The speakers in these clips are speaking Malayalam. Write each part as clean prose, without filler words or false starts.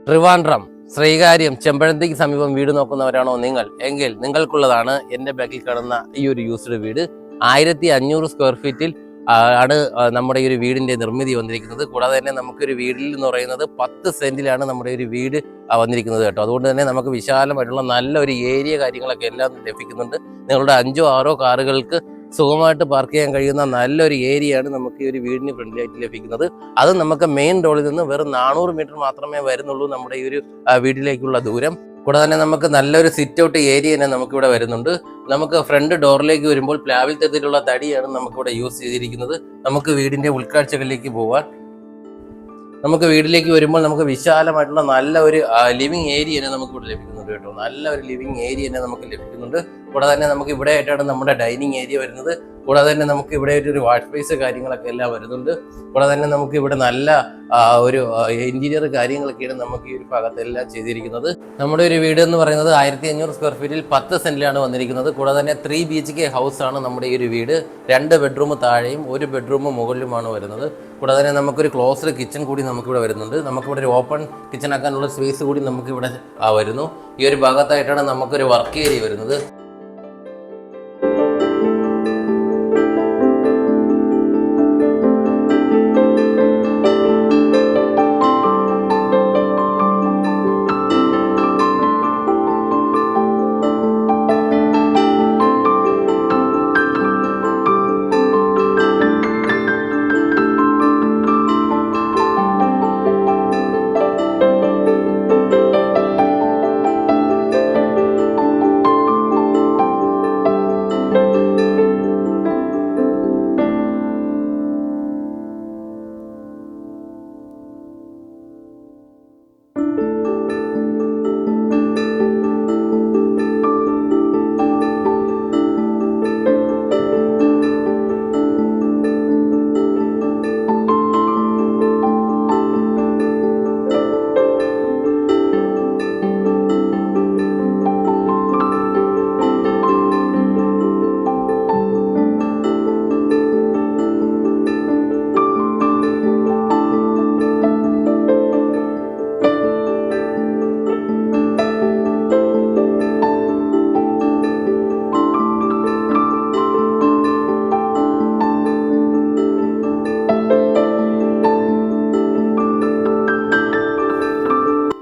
ട്രിവാൻഡ്രം ശ്രീകാര്യം ചെമ്പഴന്തിക്ക് സമീപം വീട് നോക്കുന്നവരാണോ നിങ്ങൾ എങ്കിൽ നിങ്ങൾക്കുള്ളതാണ് എൻ്റെ ബാക്കിൽ കാണുന്ന ഈ ഒരു യൂസ്ഡ് വീട്. 1500 സ്ക്വയർ ഫീറ്റിൽ ആണ് നമ്മുടെ ഈ ഒരു വീടിന്റെ നിർമ്മിതി വന്നിരിക്കുന്നത്. കൂടാതെ തന്നെ നമുക്കൊരു വീടിൽ എന്ന് പറയുന്നത് 10 സെന്റിലാണ് നമ്മുടെ ഒരു വീട് വന്നിരിക്കുന്നത് കേട്ടോ. അതുകൊണ്ട് തന്നെ നമുക്ക് വിശാലമായിട്ടുള്ള നല്ലൊരു ഏരിയ കാര്യങ്ങളൊക്കെ എല്ലാം ലഭിക്കുന്നുണ്ട്. നിങ്ങളുടെ 5-6 കാറുകൾക്ക് സുഖമായിട്ട് പാർക്ക് ചെയ്യാൻ കഴിയുന്ന നല്ലൊരു ഏരിയയാണ് നമുക്ക് ഈ ഒരു വീടിന് ഫ്രണ്ടിലായിട്ട് ലഭിക്കുന്നത്. അത് നമുക്ക് മെയിൻ റോഡിൽ നിന്ന് വെറും 400 മീറ്റർ മാത്രമേ വരുന്നുള്ളൂ നമ്മുടെ ഈ ഒരു വീട്ടിലേക്കുള്ള ദൂരം. കൂടാതെ തന്നെ നമുക്ക് നല്ലൊരു സിറ്റ് ഔട്ട് ഏരിയ തന്നെ നമുക്കിവിടെ വരുന്നുണ്ട്. നമുക്ക് ഫ്രണ്ട് ഡോറിലേക്ക് വരുമ്പോൾ പ്ലാവിൽ തരത്തിലുള്ള തടിയാണ് നമുക്കിവിടെ യൂസ് ചെയ്തിരിക്കുന്നത്. നമുക്ക് വീടിന്റെ ഉൾക്കാഴ്ചകളിലേക്ക് പോവാൻ നമുക്ക് വീട്ടിലേക്ക് വരുമ്പോൾ നമുക്ക് വിശാലമായിട്ടുള്ള നല്ല ഒരു ലിവിങ് ഏരിയ തന്നെ നമുക്ക് ഇവിടെ ലഭിക്കുന്നുണ്ട് കേട്ടോ. നല്ല ഒരു ലിവിങ് ഏരിയ തന്നെ നമുക്ക് ലഭിക്കുന്നുണ്ട്. കൂടാതെ തന്നെ നമുക്ക് ഇവിടെ ആയിട്ടാണ് നമ്മുടെ ഡൈനിങ് ഏരിയ വരുന്നത്. കൂടാതെ തന്നെ നമുക്ക് ഇവിടെ ഒരു വാഷ് സ്പേസ് കാര്യങ്ങളൊക്കെ എല്ലാം വരുന്നുണ്ട്. കൂടാതെ തന്നെ നമുക്ക് ഇവിടെ നല്ല ഒരു ഇന്റീരിയർ കാര്യങ്ങളൊക്കെയാണ് നമുക്ക് ഈ ഒരു ഭാഗത്തെല്ലാം ചെയ്തിരിക്കുന്നത്. നമ്മുടെ ഒരു വീട് എന്ന് പറയുന്നത് 1500 സ്ക്വയർ ഫീറ്റിൽ 10 സെന്റിലാണ് വന്നിരിക്കുന്നത്. കൂടാതെ തന്നെ 3 BHK ഹൗസ് ആണ് നമ്മുടെ ഈ ഒരു വീട്. 2 ബെഡ്റൂം താഴെയും 1 ബെഡ്റൂം മുകളിലുമാണ് വരുന്നത്. കൂടാതെ തന്നെ നമുക്കൊരു ക്ലോസ്ഡ് കിച്ചൺ കൂടി നമുക്കിവിടെ വരുന്നുണ്ട്. നമുക്കിവിടെ ഒരു ഓപ്പൺ കിച്ചൺ ആക്കാനുള്ള സ്പേസ് കൂടി നമുക്കിവിടെ വരുന്നു. ഈ ഒരു ഭാഗത്തായിട്ടാണ് നമുക്കൊരു വർക്ക് ഏരിയ വരുന്നത്.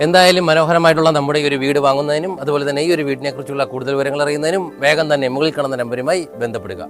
എന്തായാലും മനോഹരമായിട്ടുള്ള നമ്മുടെ ഈ ഒരു വീട് വാങ്ങുന്നതിനും അതുപോലെ തന്നെ ഈ ഒരു വീടിനെ കുറിച്ചുള്ള കൂടുതൽ വിവരങ്ങൾ അറിയുന്നതിനും വേഗം തന്നെ മുകളിൽ കാണുന്ന നമ്പറുമായി ബന്ധപ്പെടുക.